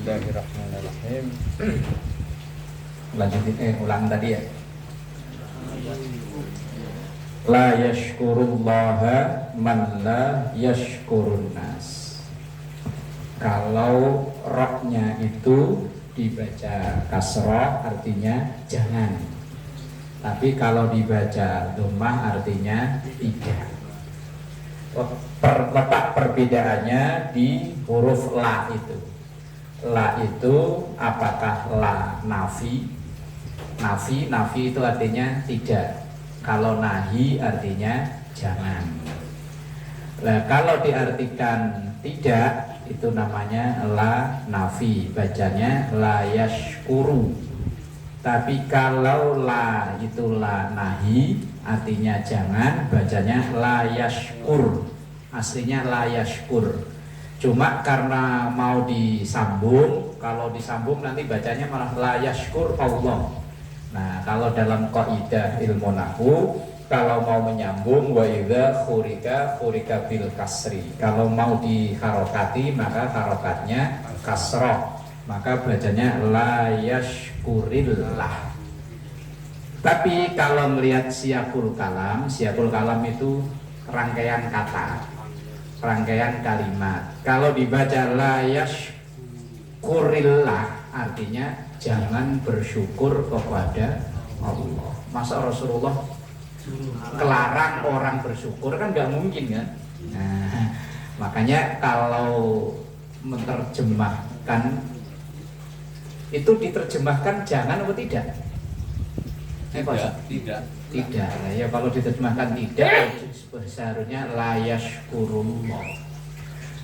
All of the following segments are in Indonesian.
Bismillahirrahmanirrahim. Lanjutin, ulang tadi ya. La yashkurullaha man la yashkurun nas. Kalau roknya itu dibaca kasroh artinya jangan. Tapi kalau dibaca dhammah artinya tidak. Letak perbedaannya di huruf la itu. La itu apakah la nafi? Nafi itu artinya tidak. Kalau nahi artinya jangan. Nah, kalau diartikan tidak itu namanya la nafi, bacanya la yashkuru. Tapi kalau la itu la nahi artinya jangan, bacanya la yashkur. Aslinya la yashkur. Cuma karena mau disambung, kalau disambung nanti bacanya malah la yashkur Allah. Nah, kalau dalam kaidah ilmu nahwu, kalau mau menyambung wa idza khurika bil kasri. Kalau mau diharokati maka harokatnya kasroh. Maka bacanya la yashkurillah. Tapi kalau melihat siyaqul kalam itu rangkaian kata, rangkaian kalimat. Kalau dibaca la yashkurillah artinya jangan bersyukur kepada Allah. Masa Rasulullah kelarang orang bersyukur, kan nggak mungkin kan? Nah, makanya kalau menerjemahkan itu diterjemahkan jangan atau tidak? Tidak. Nah, ya kalau diterjemahkan tidak, seharusnya la yashkurullah.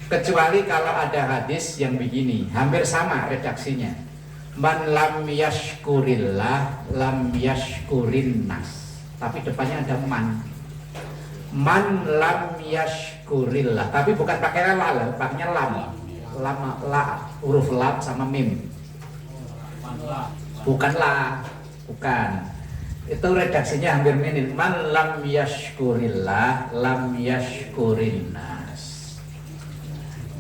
Kecuali kalau ada hadis yang begini, hampir sama redaksinya. Man lam yashkurillah lam yashkurin nas. Tapi depannya ada man. Man lam yashkurillah. Tapi bukan pakai la, pakainya lam. La, huruf lam sama mim. Bukan la, bukan. Itu redaksinya hampir mirip. Man lam yashkurillah lam yashkurin nas.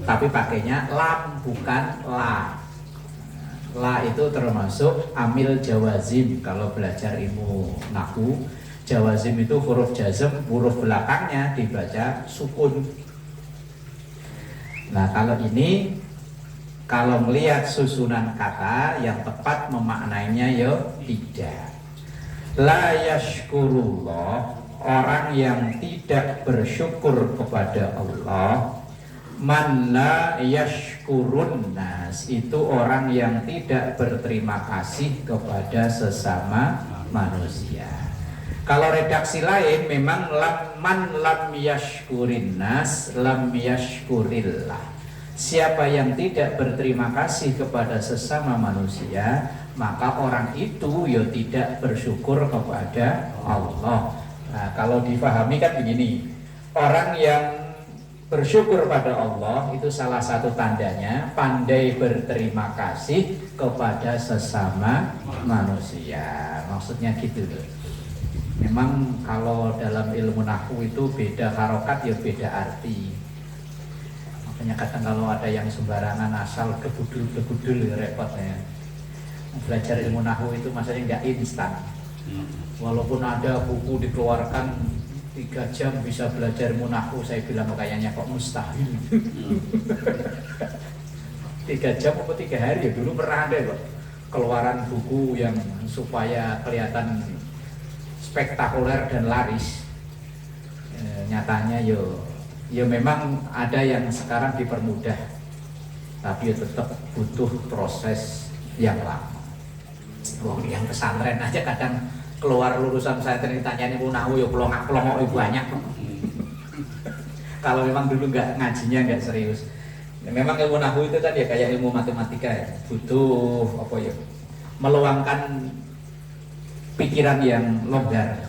Tapi pakainya lam bukan la. La itu termasuk amil jawazim. Kalau belajar ilmu nahwu, jawazim itu huruf jazm, huruf belakangnya dibaca sukun. Nah, kalau ini kalau melihat susunan kata yang tepat memaknainya ya tidak. La yashkurullah, orang yang tidak bersyukur kepada Allah. Man la yashkurun nas, itu orang yang tidak berterima kasih kepada sesama manusia. Kalau redaksi lain memang man lam yashkurin nas lam yashkurillah. Siapa yang tidak berterima kasih kepada sesama manusia, maka orang itu ya tidak bersyukur kepada Allah. Nah, kalau difahami kan begini, orang yang bersyukur pada Allah itu salah satu tandanya pandai berterima kasih kepada sesama manusia. Maksudnya gitu loh. Memang kalau dalam ilmu nahwu itu beda harokat ya beda arti. Makanya kadang kalau ada yang sembarangan asal kebudul ya repot ya. Belajar ilmu nahwu itu maksudnya nggak instan. Walaupun ada buku dikeluarkan 3 jam bisa belajar munahu, saya bilang kayaknya kok mustahil. 3 jam atau 3 hari ya dulu pernah ada kok keluaran buku yang supaya kelihatan spektakuler dan laris. Nyatanya yo memang ada yang sekarang dipermudah, tapi ya tetap butuh proses yang lama. Yang pesantren aja kadang keluar lulusan saya ditanya ini munahu ya pelongok banyak. Kalau memang dulu ngajinya nggak serius. Memang ilmu nahwu itu kan ya kayak ilmu matematika ya, butuh apa ya, meluangkan pikiran yang longgar.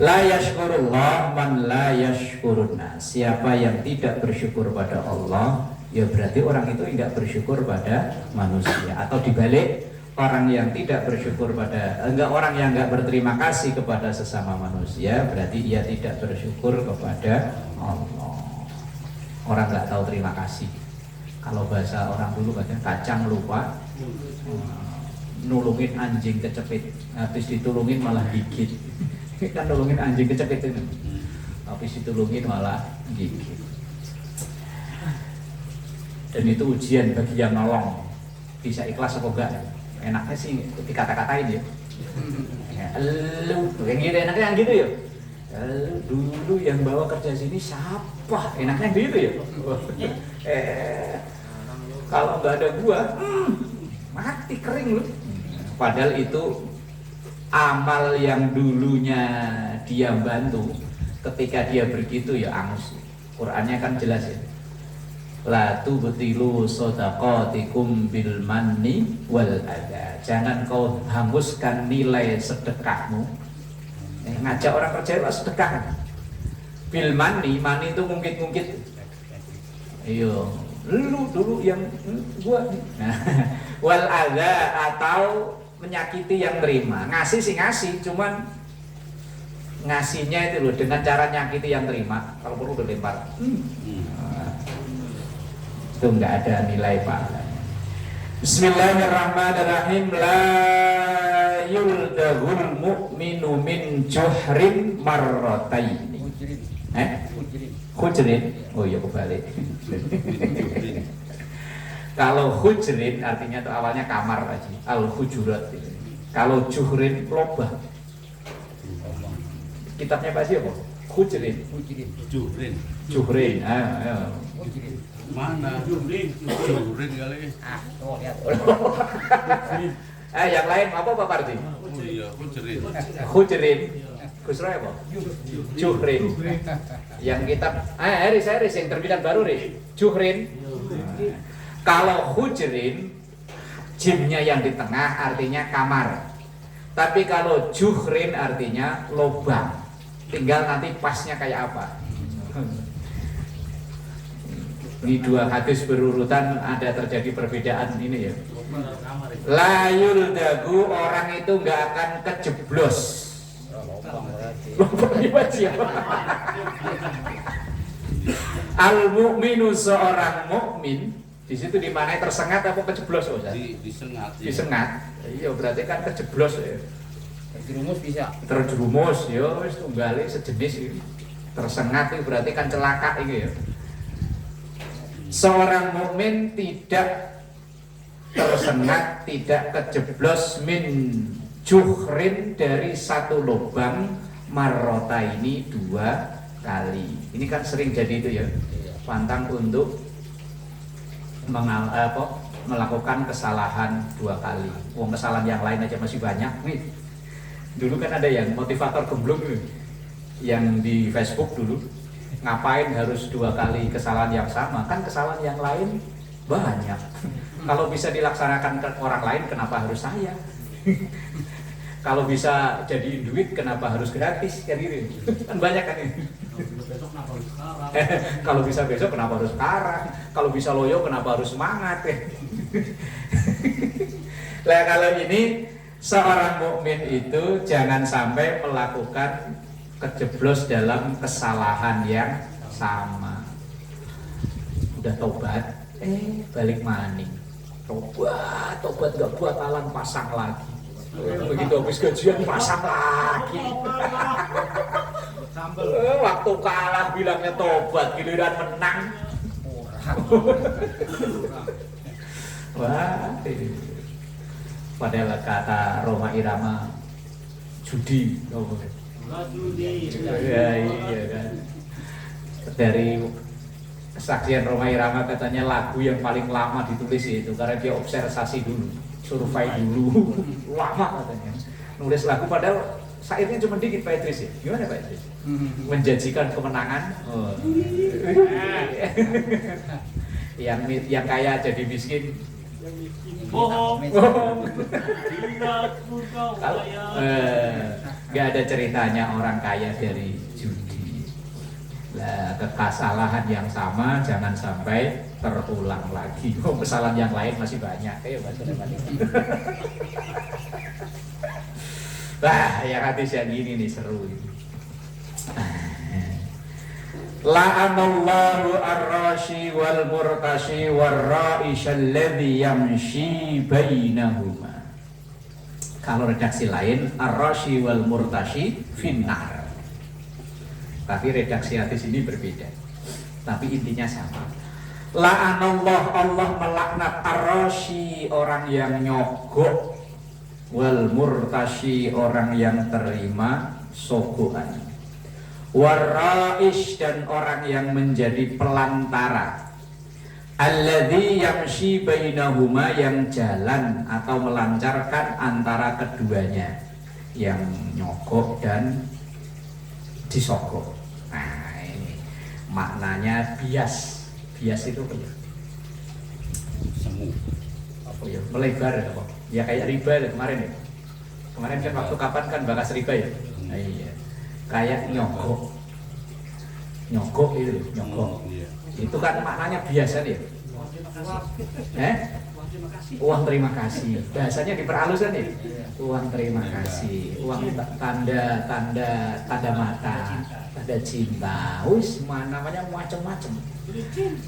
La yashkurullah man la yashkurun nas. Siapa yang tidak bersyukur pada Allah, ya berarti orang itu tidak bersyukur pada manusia. Atau dibalik, orang yang tidak bersyukur orang yang enggak berterima kasih kepada sesama manusia, berarti ia tidak bersyukur kepada Allah. Orang enggak tahu terima kasih. Kalau bahasa orang dulu katanya kacang lupa nulungin anjing kecepit, habis ditulungin malah gigit. Kan nulungin anjing kecepit itu, habis ditulungin malah gigit. Dan itu ujian bagi yang nolong, bisa ikhlas apa enggak. Enaknya sih dikata-katain ya. Lu yang gitu, enaknya yang gitu ya. Dulu yang bawa kerja sini siapa? Enaknya gitu ya. Kalau nggak ada gua, mati kering lu. Padahal itu amal yang dulunya dia bantu, ketika dia begitu ya angus. Qurannya kan jelas ya. La tubtilu shadaqatikum bil manni wal adha. Jangan kau hanguskan nilai sedekahmu. Ngajak orang percaya sedekah. Bil manni itu ngungkit-ngungkit. Iyo, lu dulu yang gua. Nah, wal adha atau menyakiti yang terima. Ngasih sih ngasih, cuman ngasihnya itu loh dengan cara nyakiti yang terima. Kalau perlu udah lempar. Itu nggak ada nilai pahalanya. Bismillahirrahmanirrahim. La yuldahul mu'minu min juhrin marrataini. Hujrin. Oh iya kebalik. Kalau hujrin artinya itu awalnya kamar aja. Al-hujurat. Kalau juhrin lobah. Kitabnya pasti apa? Hujrin. Juhrin. Mana? Juhrin kali. Lihat. Yang lain apa Pak Parti? Oh iya, Hujrin. Kusra apa? Juhrin. Yang kitab Haris yang terbitan baru Juhrin. Kalau hujrin jimnya yang di tengah artinya kamar. Tapi kalau juhrin artinya lubang. Tinggal nanti pasnya kayak apa. Ini dua hadis berurutan ada terjadi perbedaan ini ya. Layul dagu orang itu nggak akan kejeblos. Al mukminu seorang mukmin di situ di mana tersengat apa kejeblos Ustaz? Disengat. Disengat. Iya berarti kan kejeblos ya. Terjerumus bisa. Terjerumus ya wis tunggale sejenis ini. Tersengat itu berarti kan celaka ini ya. Seorang mukmin tidak tersengat, tidak kejeblos min juhrin dari satu lubang marrota ini 2 kali. Ini kan sering jadi itu ya. Pantang untuk melakukan kesalahan 2 kali. Wong kesalahan yang lain aja masih banyak nih. Dulu kan ada yang motivator gemblung yang di Facebook dulu. Ngapain harus 2 kali kesalahan yang sama? Kan kesalahan yang lain banyak. Kalau bisa dilaksanakan ke orang lain, kenapa harus saya? Kalau bisa jadiin duit, kenapa harus gratis? Kan gitu. Kan banyak kan ini. Kalau bisa besok, kenapa harus sekarang? Kalau bisa loyo, kenapa harus semangat? Nah kalau ini seorang mukmin itu jangan sampai melakukan kejeblos dalam kesalahan yang sama. Udah tobat, balik maning. Tobat gak buat alang pasang lagi. Begitu habis gajian pasang lagi. Waktu kalah bilangnya tobat, giliran menang. Wah, padahal kata Roma Irama judi. Ya, iya kan. Dari kesaksian Roma Irama katanya lagu yang paling lama ditulis itu karena dia observasi dulu, survei dulu, lama katanya nulis lagu. Padahal syairnya cuma dikit Pak Idris ya. Gimana Pak Idris? Menjanjikan kemenangan. Yang kaya jadi miskin. Bohong. Kalau nggak ada ceritanya orang kaya dari judi. Nah, kesalahan yang sama jangan sampai terulang lagi. Kesalahan yang lain masih banyak. Ayo Mas. Wah, yang hadis yang gini nih seru ini. La'anallahu ar-rashi wal murtashi war-ra'ish alladhi yamshi bainahuma. Kalau redaksi lain ar-rashi wal murtashi finnar. Tapi redaksi hadis ini berbeda. Tapi intinya sama. La'anallah, Allah melaknat ar-rashi, orang yang nyogok, wal murtashi, orang yang terima sogokan, warra'ish, dan orang yang menjadi pelantara, alladzi yamshi bainahuma, yang jalan atau melancarkan antara keduanya, yang nyogok dan disogok. Nah, ini maknanya bias. Bias itu apa ya? Semu. Apa ya? Melebar apa? Ya kayak riba ya kemarin ya. Kemarin kan waktu kapan kan bahas riba ya? Nah, iya. Kayak nyogok. Nyogok itu, nyogok. Iya. Itu kan maknanya biasa ya. Uang terima kasih. Bahasanya diperhalus kan ya? Uang terima kasih. Uang tanda mata, tanda cinta. Wis namanya macam-macam.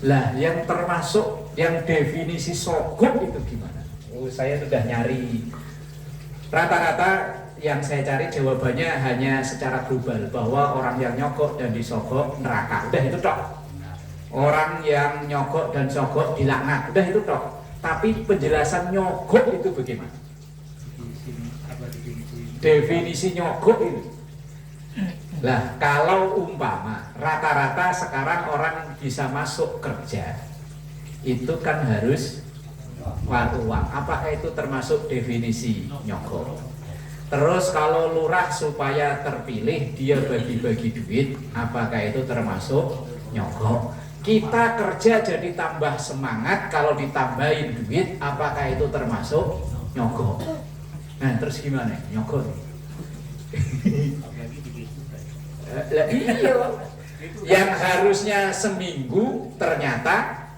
Lah, yang termasuk yang definisi sogok itu gimana? Saya sudah nyari. Rata-rata yang saya cari jawabannya hanya secara global, bahwa orang yang nyogok dan disogok neraka. Udah itu tok. Orang yang nyogok dan sogok dilaknat. Udah itu tok. Tapi penjelasan nyogok itu bagaimana? Definisi nyogok itu. Lah, kalau umpama rata-rata sekarang orang bisa masuk kerja, itu kan harus uang. Apakah itu termasuk definisi nyogok? Terus kalau lurah supaya terpilih dia bagi-bagi duit, apakah itu termasuk nyogok? Kita kerja jadi tambah semangat, kalau ditambahin duit, apakah itu termasuk nyogok? Nah, terus gimana? Nyogok? Lah iya, yang harusnya seminggu ternyata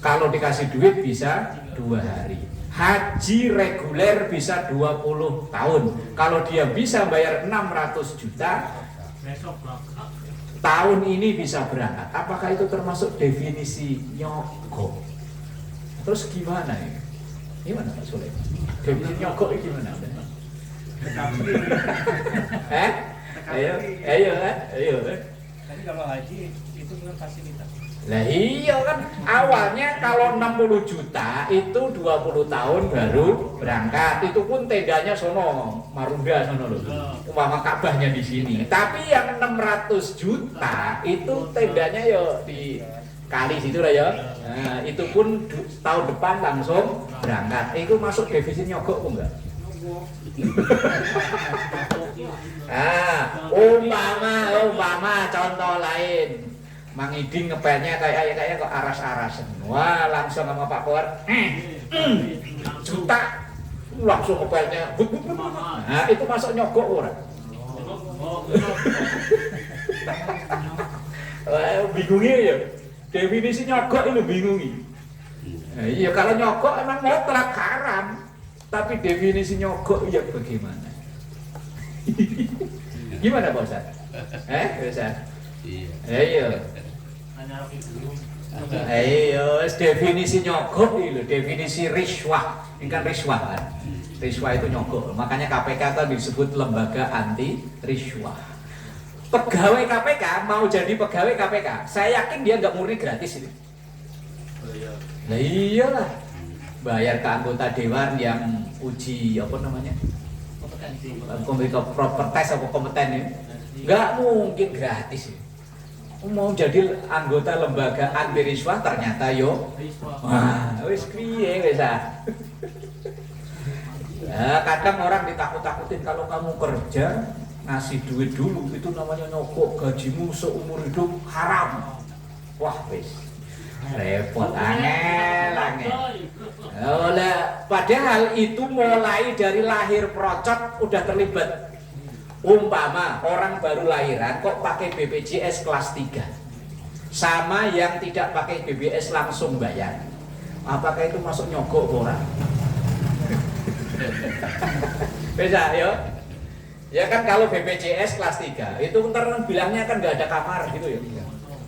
kalau dikasih duit bisa 2 hari. Haji reguler bisa 20 tahun. Kalau dia bisa bayar 600 juta, tahun ini bisa berangkat. Apakah itu termasuk definisi nyogok? Terus gimana ya? Gimana Pak Sulaiman? Definisi nyogok itu gimana? Ayo. Tapi kalau haji itu kan fasilitas. Lah iya kan, awalnya kalau 60 juta itu 20 tahun baru berangkat. Itu pun tendanya sono, Marunda sono loh. Umpama Ka'bahnya di sini. Tapi yang 600 juta itu tendanya yo di kali situ lah ya. Nah, itu pun tahun depan langsung berangkat. Itu masuk defisit nyogok enggak? Umpama contoh lain, Mang Iding ngepelnya kayak kok aras-arasan. Wah, langsung sama Pak Kowar, juta langsung ngepelnya. Nah, itu masuk nyogok orang. Bingungnya ya, definisi nyogok itu bingungi. Nah, iya, kalau nyogok emang mutlak haram, tapi definisi nyogok ya bagaimana? Gimana Pak Ustaz? Ustaz? Iya. Ayo, definisi nyogok itu, definisi riswah. Ini kan riswah kan? Riswah itu nyogok. Makanya KPK kan disebut lembaga anti riswah. Pegawai KPK mau jadi pegawai KPK, saya yakin dia nggak murni gratis ini. Nah iyalah, bayar ke anggota dewan yang uji apa namanya? Kompetensi apa kompeten ya? Nggak mungkin gratis ya. Mau jadi anggota lembaga anti riswah ternyata yo, wah, wis piye wis ah. Ya, kadang orang ditakut-takutin kalau kamu kerja ngasih duit dulu itu namanya nyogok, gajimu seumur hidup haram. Wah wis repot, angel. Padahal itu mulai dari lahir procot udah terlibat. Umpama orang baru lahiran kok pakai BPJS kelas 3 sama yang tidak pakai BPJS langsung bayar, apakah itu masuk nyogok orang? Bisa yo? Ya kan kalau BPJS kelas 3 itu ntar bilangnya kan nggak ada kamar gitu ya.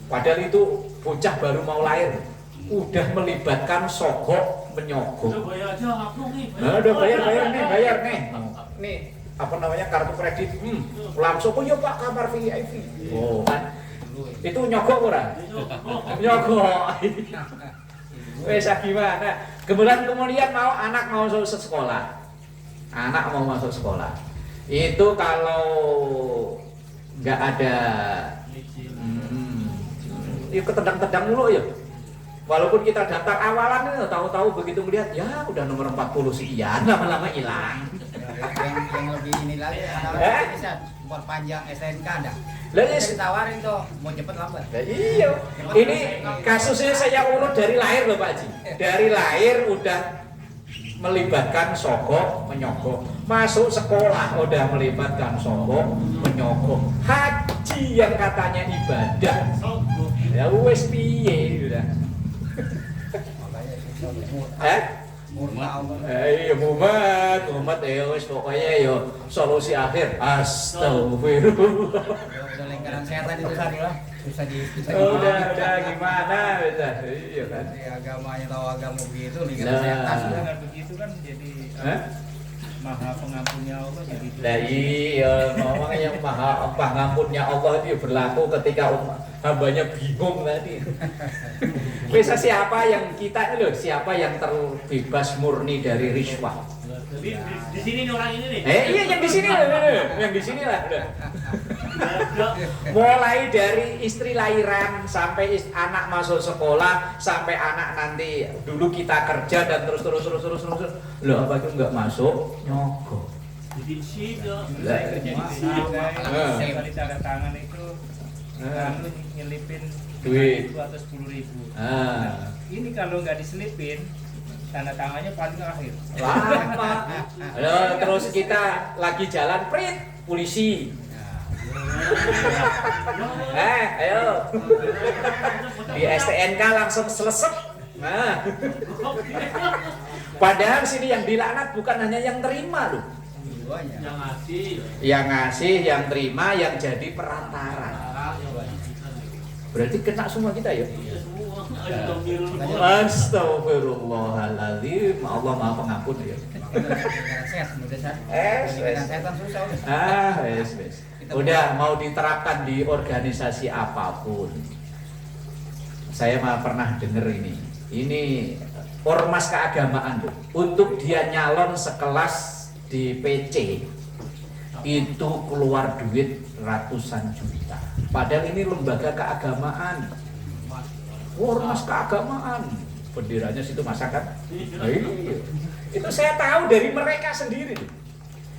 Padahal itu bocah baru mau lahir udah melibatkan sogok menyogok. Udah bayar aja langsung nih. Udah bayar nih. Nih apa namanya kartu kredit. Langsung oh ya Pak kamar VIP. Oh kan. Itu nyogok ora? Nyogok. Wes gimana? Kemudian mau anak mau masuk sekolah. Anak mau masuk sekolah. Itu kalau nggak ada itu ketendang-tendang mulu ya. Walaupun kita daftar awalan itu tahu-tahu begitu melihat ya udah nomor 40 sekian lama-lama hilang. Yang lebih ini lagi bisa buat panjang SNK ada. Lah ditawarin tuh mau cepet lambat. Nah, iya. Ini kasusnya saya urut dari lahir loh Pak Haji. Dari lahir udah melibatkan sogok menyogok, masuk sekolah udah melibatkan sogok menyogok, haji yang katanya ibadah ya wes piye udah iya mumet ya wes pokoknya ya solusi akhir astagfirullah udah lingkaran setan itu tadi lah udah gimana bisa iya kan di agamanya tahu agama begitu lingkaran setan Dengan begitu kan jadi maha pengampunnya Allah jadi. Nah iya, memang yang maha pengampunnya Allah itu berlaku ketika hambanya bingung tadi. Bisa siapa yang kita ini loh, siapa yang terbebas murni dari riswah? Di sini nih orang ini nih. Iya yang di sini lah, yang di sini lah. Mulai dari istri lahiran sampai anak masuk sekolah sampai anak nanti dulu kita kerja dan terus loh apa itu nggak masuk nyogok Di sini lah kerja di sini kali tanda tangan itu lalu nyelipin duit 5.000 atau 10.000. Ini kalau nggak diselipin tanda tangannya paling akhir. lama terus kita lagi jalan print polisi ayo di STNK langsung selesai. Nah, padahal sini yang dilaknat bukan hanya yang terima loh, yang ngasih, yang terima, yang jadi perantara. Berarti kena semua kita ya. Astagfirullahaladzim, Allah Maha Pengampun ya. Setan susah Wes. Udah mau diterapkan di organisasi apapun. Saya malah pernah dengar ini ormas keagamaan tuh. Untuk dia nyalon sekelas di PC itu keluar duit ratusan juta. Padahal ini lembaga keagamaan. Ormas keagamaan. Benderanya situ masa kan? Nah, iya. Itu saya tahu dari mereka sendiri.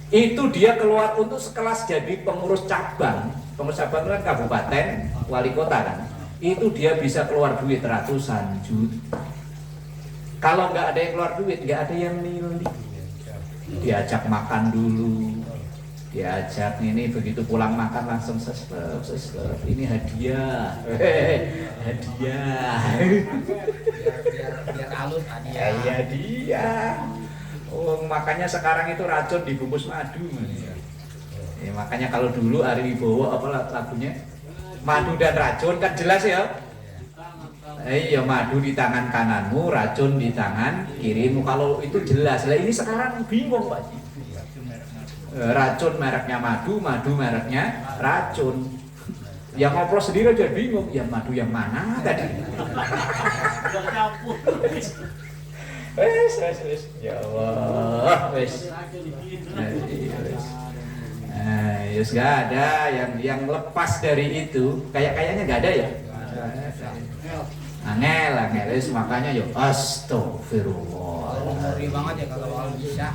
Itu dia keluar untuk sekelas jadi pengurus cabang itu kan kabupaten, wali kota kan. Itu dia bisa keluar duit ratusan juta. Kalau nggak ada yang keluar duit, nggak ada yang milih. Diajak makan dulu, diajak ini begitu pulang makan langsung sesep, ini hadiah, hadiah. biar halus hadiah. Iya dia. Oh, makanya sekarang itu racun dibungkus madu. Ya, makanya kalau dulu Ari Wibowo apa lagunya? Madu dan racun kan jelas ya. Iya, madu di tangan kananmu, racun di tangan kirimu. Kalau itu jelas. Lah ini sekarang bingung Pak. Racun mereknya madu, madu mereknya racun. Yang ngoplos sendiri aja bingung, yang madu yang mana tadi? Wes, ya Allah, wes. Yus gak ada yang lepas dari itu, kayaknya nggak ada ya. Angel, wes makanya yo astagfirullah. Ngeri banget ya kalau bisa.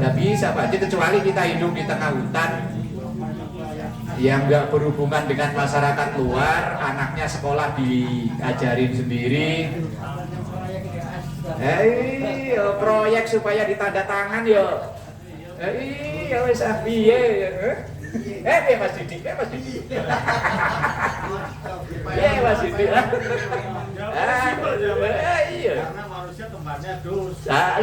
Nggak bisa Pak, kecuali kita hidup di tengah hutan yang nggak berhubungan dengan masyarakat luar, anaknya sekolah diajarin sendiri. Proyek supaya ditanda tangan yo. Iya wis piye ya. Mas Didi, Mas Didi. Mas Didi. Iya. Karena manusia tempatnya dosa.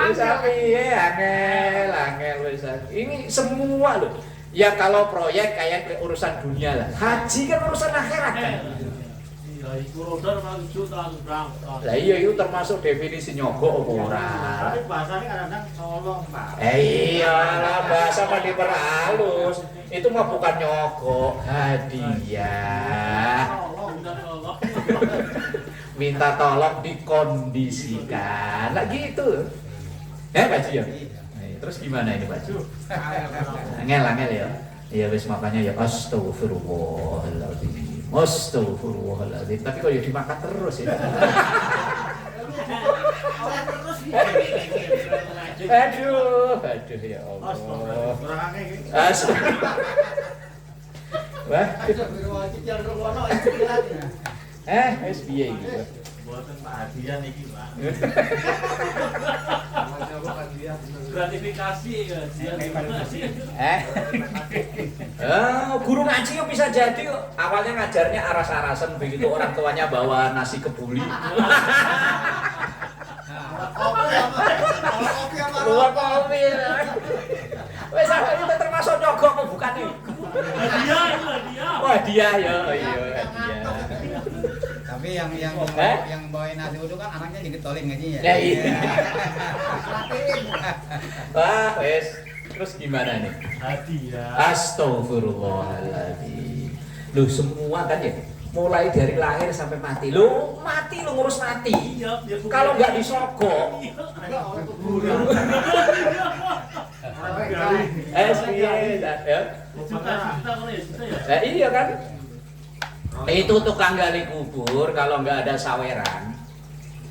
Wis piye angel wis. Ini semua loh. Ya kalau proyek kayak urusan dunia lah. Haji kan urusan akhirat kan. Lah iya itu termasuk definisi nyogok apa ora? Tapi bahasanya kadang-kadang colong, Pak. Iya lah bahasa mah diperhalus. Itu mah bukan nyogok, hadiah. Minta tolong dikondisikan. Lah gitu. Pak Ju ya? Terus gimana ini Pak Ju? Angel ya. Ya wis makanya ya astagfirullahaladzim. Astagfirullahaladzim. Tapi kok ya dimakan terus ya. Aduh ya Allah. Wah. Wis piye iki? Buatan Pak Hadian iki, Pak. Gratifikasi ya. Guru ngaji yo bisa jadi kok. Awalnya ngajarnya aras-arasan, begitu orang tuanya bawa nasi kebuli. Kopi. Wes itu termasuk nyogok kok bukan nih? Hadiah. Wah, hadiah ya. Iya, hadiah. Tapi yang bawain nasi uduk kan anaknya digitolin ngajinya. Ya iya. Wah, wes. Terus gimana nih? Hadiah. Astagfirullahaladzim. Lu semua kan ya, mulai dari lahir sampai mati. Lu mati lu ngurus mati. Kalau nggak disogok. Iya kan? Itu tukang gali kubur kalau nggak ada saweran,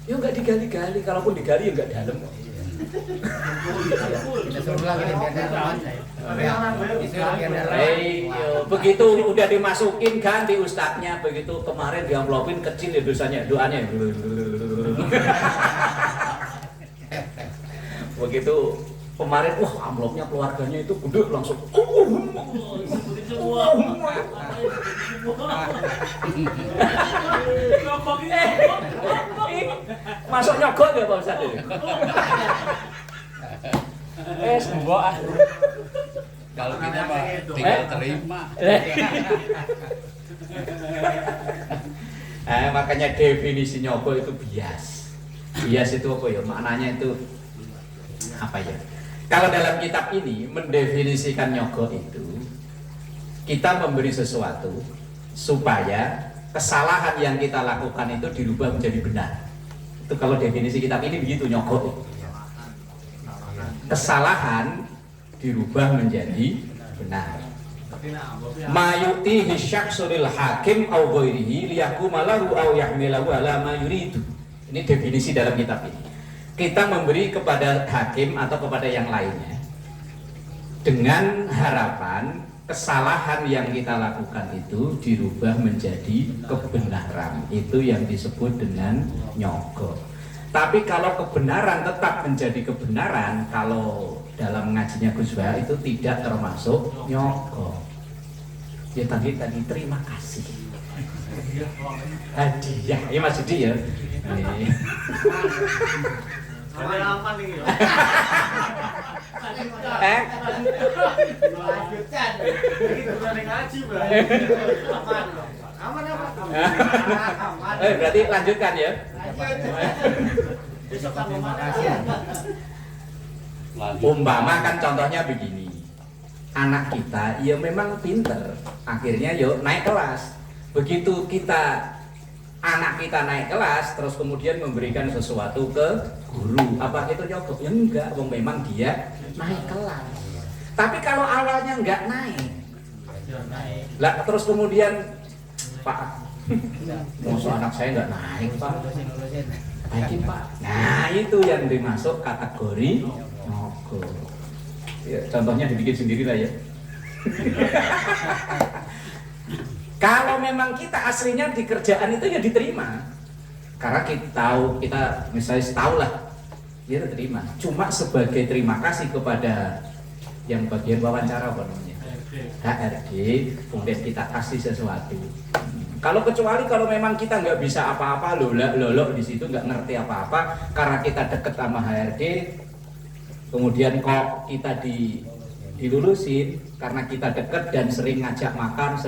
ya nggak digali-gali. Kalaupun digali ya nggak dalam. Kita suruh lagi nih biar dalam. Begitu udah dimasukin ganti ustadznya, begitu kemarin diamplopin kecil ya dosanya, doanya. Begitu kemarin, wah amplopnya keluarganya itu gede langsung. Masuk nyogok ya Pak Ustadz ini? Mbok ah. Kalau kita mah tinggal terima. Makanya definisi nyogok itu bias. Bias itu apa ya? Maknanya itu apa ya? Kalau dalam kitab ini mendefinisikan nyogok itu, kita memberi sesuatu supaya kesalahan yang kita lakukan itu dirubah menjadi benar. Itu kalau definisi kitab ini begitu, nyogok. Kesalahan dirubah menjadi benar. Mayuti hisyaksulil hakim au ghairihi liyahkuma lahu au yahmilahu ala ma yuridu. Ini definisi dalam kitab ini. Kita memberi kepada hakim atau kepada yang lainnya dengan harapan kesalahan yang kita lakukan itu dirubah menjadi kebenaran. Itu yang disebut dengan nyogok. Tapi kalau kebenaran tetap menjadi kebenaran, kalau dalam ngajinya Gus Bah itu tidak termasuk nyogok. Ya tadi terima kasih. Hadiah. Ya Mas Didi ya. Ada aman nih. Lanjutkan. Begitu dari ngaji, Bang. Aman. Berarti lanjutkan ya. Terima kasih. Umpama kan contohnya begini. Anak kita ya memang pinter, akhirnya yuk naik kelas. Begitu anak kita naik kelas, terus kemudian memberikan sesuatu ke guru, apa itu nyogok? Ya enggak, memang dia naik kelas. Tapi kalau awalnya enggak naik, lah terus kemudian Pak, musuh anak saya enggak naik Pak, naikin Pak. Nah itu yang dimasuk kategori nyogok. Ya, contohnya dibikin sendiri lah ya. Kalau memang kita aslinya di kerjaan itu ya diterima, karena kita misalnya tahu lah, dia terima. Cuma sebagai terima kasih kepada yang bagian wawancara apa namanya, HRD, kemudian kita kasih sesuatu. Kalau memang kita nggak bisa apa-apa, lolok di situ nggak ngerti apa-apa, karena kita deket sama HRD, kemudian kok kita dilulusin karena kita dekat dan sering ngajak makan,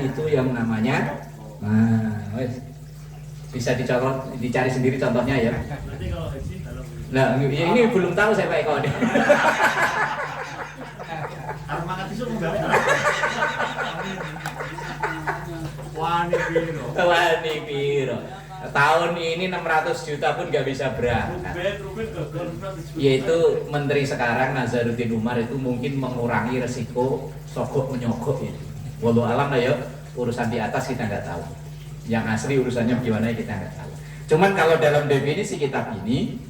itu yang namanya bisa dicari sendiri contohnya ya. Nah, ini belum tahu saya Pak Eko. Wani piro. Tahun ini 600 juta pun nggak bisa berangkat. Yaitu Menteri sekarang Nazaruddin Umar itu mungkin mengurangi resiko sogok menyogok ini. Wallahu alam lah ya, urusan di atas kita nggak tahu. Yang asli urusannya gimana kita nggak tahu. Cuman kalau dalam definisi kitab ini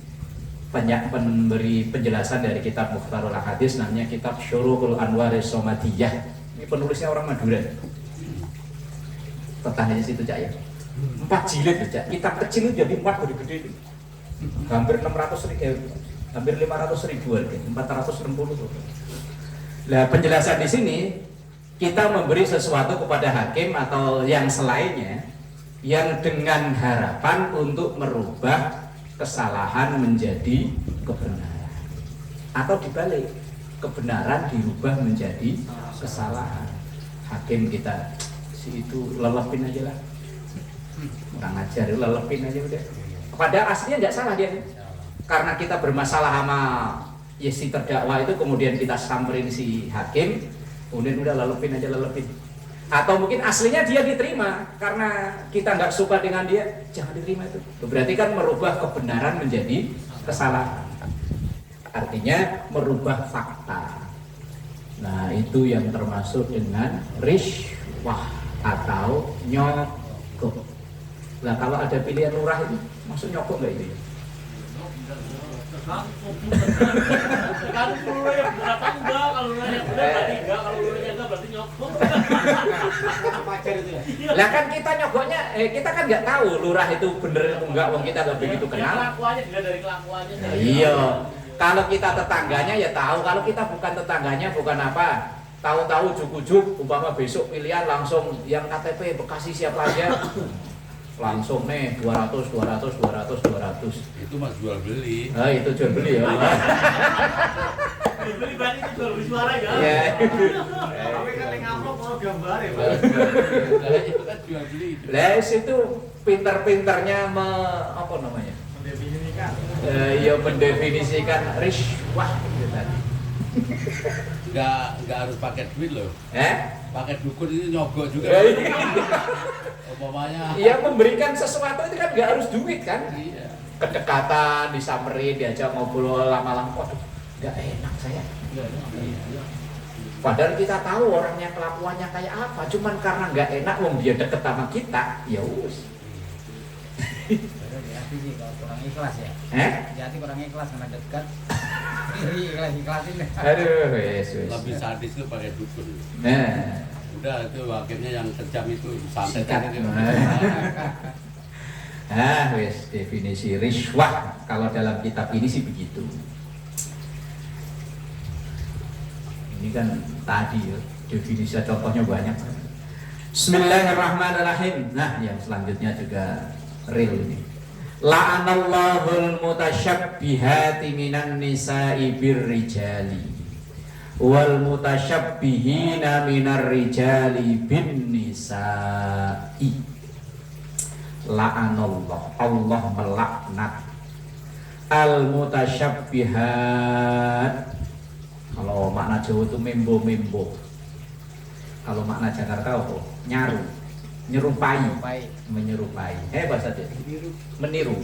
banyak pemberi penjelasan dari kitab Mukhtarul Hadis, namanya kitab Syuruhul Anwaris Somadiyah. Ini penulisnya orang Madura. Tetangganya situ Cak ya. 4 jilid Cak. Kitab kecil itu jadi 4 gede-gede itu. Hampir 600.000, hampir 500.000 harga, 460 tuh. Nah, penjelasan di sini kita memberi sesuatu kepada hakim atau yang selainnya yang dengan harapan untuk merubah kesalahan menjadi kebenaran, atau dibalik, kebenaran dirubah menjadi kesalahan. Hakim kita si itu lelepin aja lah, kurang ajar, lelepin aja udah. Padahal aslinya nggak salah dia, karena kita bermasalah sama ya si terdakwa itu, kemudian kita samperin si hakim, kemudian udah lelepin aja, lelepin. Atau mungkin aslinya dia diterima, karena kita nggak suka dengan dia, jangan diterima itu. Berarti kan merubah kebenaran menjadi kesalahan. Artinya merubah fakta. Nah, itu yang termasuk dengan rishwah atau nyogok. Nah, kalau ada pilihan lurah itu, maksud nyogok nggak itu? Kalau lurahnya berapa enggak, kalau lurahnya benar berarti enggak, kalau lurahnya enggak berarti nyogok. Lah kan kita nyogoknya, kita kan nggak tahu lurah itu bener atau enggak, wong kita nggak begitu kenal. Kelakuannya dilihat dari kelakuannya. Iya, kalau kita tetangganya ya tahu, kalau kita bukan tetangganya bukan apa. Tahu-tahu juk-juk, umpama besok pilihan langsung yang KTP Bekasi siapa aja. Langsung nih 200. Itu mas jual beli. Nah, itu jual beli ya. Beli berarti itu jual beli suara ya. Iya. Tapi kan yang amplop mau gambar ya, Pak. Itu kan jual beli. Les itu pintar-pintarnya apa namanya? Mendefinisikan. Iya, mendefinisikan rishwah gitu tadi. Nggak harus pakai duit loh. Pakai dukun itu nyogok juga. Umpamanya. Iya, memberikan sesuatu itu kan nggak harus duit kan? Iya. Kedekatan, disamperin, diajak ngobrol lama-lama, waduh, nggak enak saya. Padahal kita tahu orangnya kelakuannya kayak apa, cuman karena nggak enak, wong dia deket sama kita, ya us. Hati sih kalau kurang ikhlas ya. Hati kurang ikhlas karena dekat. Ikhlasin. Aduh, Yesus. Lebih sadis itu pakai dukun. Nah, Udah itu akhirnya yang kejam itu santet itu. Wes definisi rishwah kalau dalam kitab ini sih begitu. Ini kan tadi ya, definisi contohnya banyak. Bismillahirrahmanirrahim. Nah, yang selanjutnya juga real ini. La'anallahul mutasyabbihati minan nisa'i birrijali wal mutasyabbihina minar rijali bin nisa'i. La'anallah, Allah melaknat al mutasyabbihat. Kalau makna Jawa itu membo-membo. Kalau makna Jakarta apa? Nyaru, nyerupai, menyerupai. Bahasa dia meniru.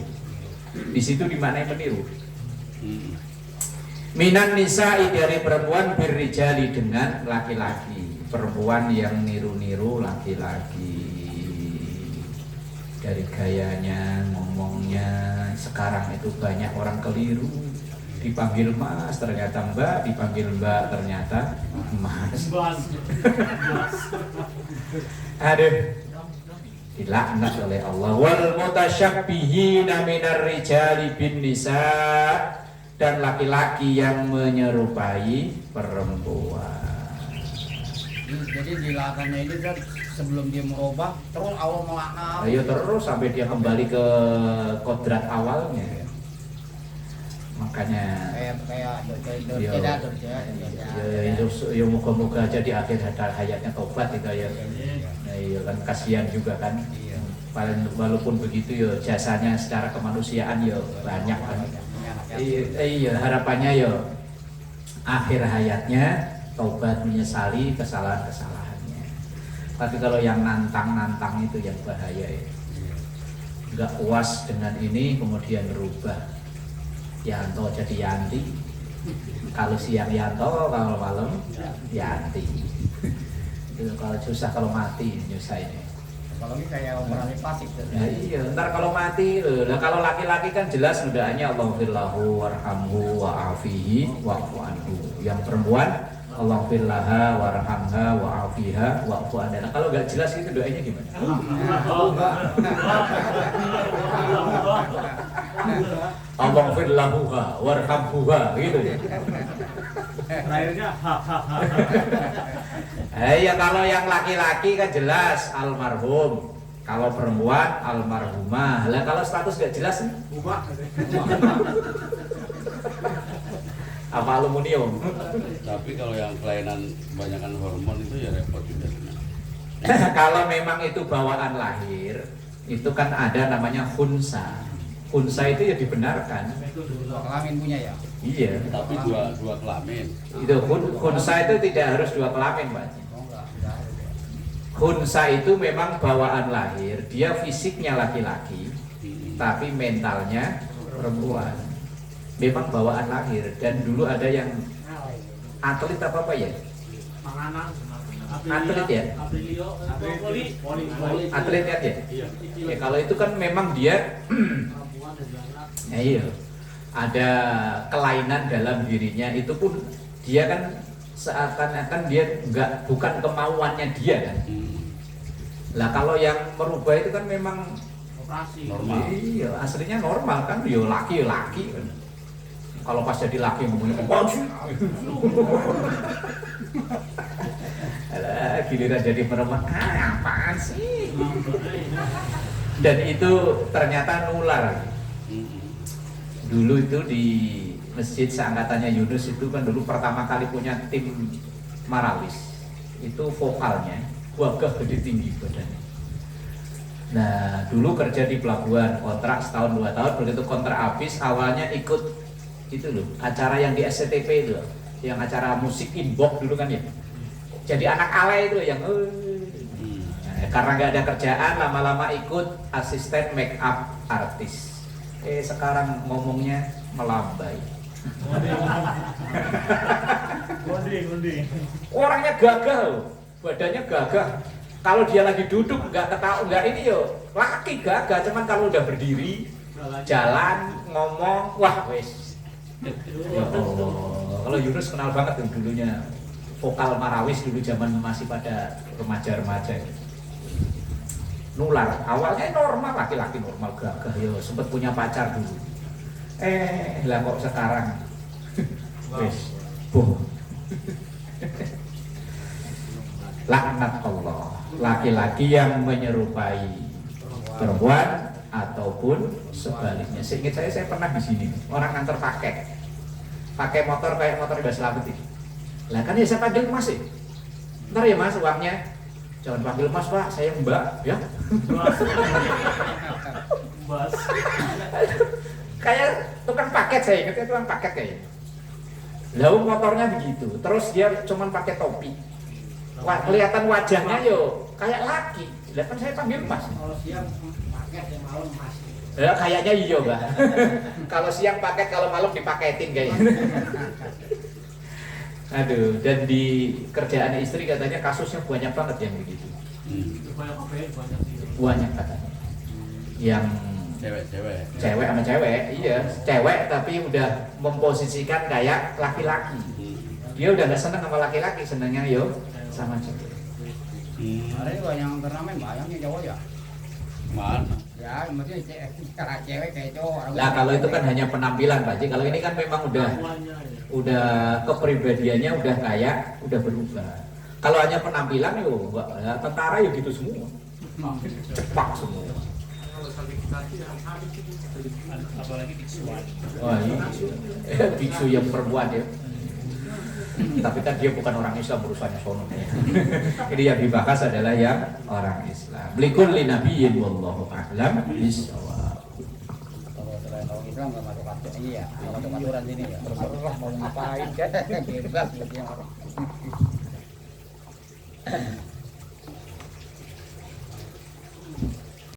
Di situ dimaknai meniru. Minan nisa'i, dari perempuan, birrijali, dengan laki-laki. Perempuan yang niru-niru laki-laki. Dari gayanya, ngomongnya. Sekarang itu banyak orang keliru. Dipanggil mas ternyata mbak, dipanggil mbak ternyata mas. Aduh, dilaknat oleh Allah. Wal mutasyabbihina minar rijali bin nisa, dan laki-laki yang menyerupai perempuan. Jadi dilaknatnya itu kan sebelum dia merubah, terus Allah melaknat. Ayo terus sampai dia kembali ke kodrat awalnya. Makanya kayak Yo. Ya moga-moga aja di akhir hayatnya tobat itu ya. Nah, iya kan kasihan juga kan. Walaupun begitu ya jasanya secara kemanusiaan ya banyak kan. Iya harapannya ya akhir hayatnya tobat menyesali kesalahan-kesalahannya. Tapi kalau yang nantang-nantang itu yang bahaya ya. Nggak puas dengan ini kemudian berubah. Yanto jadi Yanti. Kalau siang Yanto, kalau malam Yanti. Itu kalau susah kalau mati nyusah ini. Kalau ini kayak operasi plastik tuh. Ya, iya, ntar kalau mati, lah kalau laki-laki kan jelas doanya Allahumma warhamhu wa'afihi wa'fu anhu. Yang perempuan Allahumma warhamha wa'afiha wa'fu anha. Kalau nggak jelas itu doanya gimana? Allahumma warhamha gitu ya. Terakhirnya Ya kalau yang laki-laki kan jelas almarhum. Kalau perempuan almarhumah. Lah kalau status gak jelas nih? Apa aluminium? Tapi kalau yang kelainan kebanyakan hormon itu ya repot juga. Kalau memang itu bawaan lahir, itu kan ada namanya khunsa. Khunsa itu ya dibenarkan. Dua kelamin punya ya. Iya. Tapi dua kelamin. Itu khunsa itu tidak harus dua kelamin, Pak. Khunsa itu memang bawaan lahir, dia fisiknya laki-laki, tapi mentalnya perempuan. Memang bawaan lahir. Dan dulu ada yang atlet apa ya? Atlet ya? Atlet ya? Ya kalau itu kan memang dia ya iya, ada kelainan dalam dirinya, itu pun dia kan seakan-akan dia bukan kemauannya dia kan. Lah kalau yang merubah itu kan memang Normal. Iya, aslinya normal kan, yo laki kan. Kalau pas jadi laki ngomongnya apa sih? Alah, giliran jadi perempuan, apaan sih? Dan itu ternyata nular. Dulu itu di masjid seangkatannya Yunus itu kan dulu pertama kali punya tim Marawis. Itu vokalnya gagah gede tinggi badannya. Nah dulu kerja di pelabuhan, kontrak setahun 2 tahun, begitu kontrak habis awalnya ikut itu loh acara yang di SCTV itu, yang acara musik inbox dulu kan ya. Jadi anak alay itu yang nah, karena nggak ada kerjaan lama-lama ikut asisten make up artis. Sekarang ngomongnya melambai. Orangnya gagah loh, badannya gagah. Kalau dia lagi duduk nggak ketahu, nggak ini yo laki gagah. Cuman kalau udah berdiri, jalan, ngomong, wah wes. Ya Allah. Kalau Yunus kenal banget tuh dulunya vokal Marawis dulu zaman masih pada remaja-remaja. Nular. Awalnya normal, laki-laki normal gagah yo, sempet punya pacar dulu. Lah kok sekarang wes boh. Laknat Allah, laki-laki yang menyerupai perempuan ataupun sebaliknya. Seingat saya pernah di sini orang nganter pakai motor kayak motor Mbak Slamet itu. Lah kan ya saya panggil Mas sih. Ntar ya Mas uangnya. Jangan panggil Mas Pak, saya Mbak ya. Bas. Kayak tukang paket, saya ingatnya tukang paket kayaknya. Lalu motornya begitu, terus dia cuman pakai topi. Wah, kelihatan wajahnya yo kayak laki. Lah kan saya panggil Mas. Kalau siang paket, yang malam Mas. Ya kayaknya iya, Mbak. Kalau siang paket, kalau malam dipaketin kayaknya. Aduh, dan di kerjaan istri katanya kasusnya banyak banget yang begitu. Banyak katanya. Yang cewek sama cewek, iya, cewek tapi udah memposisikan kayak laki-laki. Dia udah gak seneng sama laki-laki, senengnya yo sama cewek. Ada juga yang turnamen banyak yang cowok ya. Mana? Ya, maksudnya cara cewek kayak cowok. Nah kalau itu kan hanya penampilan Pak Ji. Kalau ini kan memang udah kepribadiannya udah kayak udah berubah. Kalau hanya penampilan yo, tentara yo gitu semua, cepak semua. Apalagi biksuan. Wah, iya. Biksu yang perempuan ya. Tapi kan dia bukan orang Islam, urusannya sono. Ini yang dibahas adalah yang orang Islam. Likulli nabiyyin wallahu a'lam bishawab. Kalau selain orang Islam nggak masuk aturan, iya, nggak masuk aturan sini ya. Terserah mau ngapain kan, bebas gitu yang orang.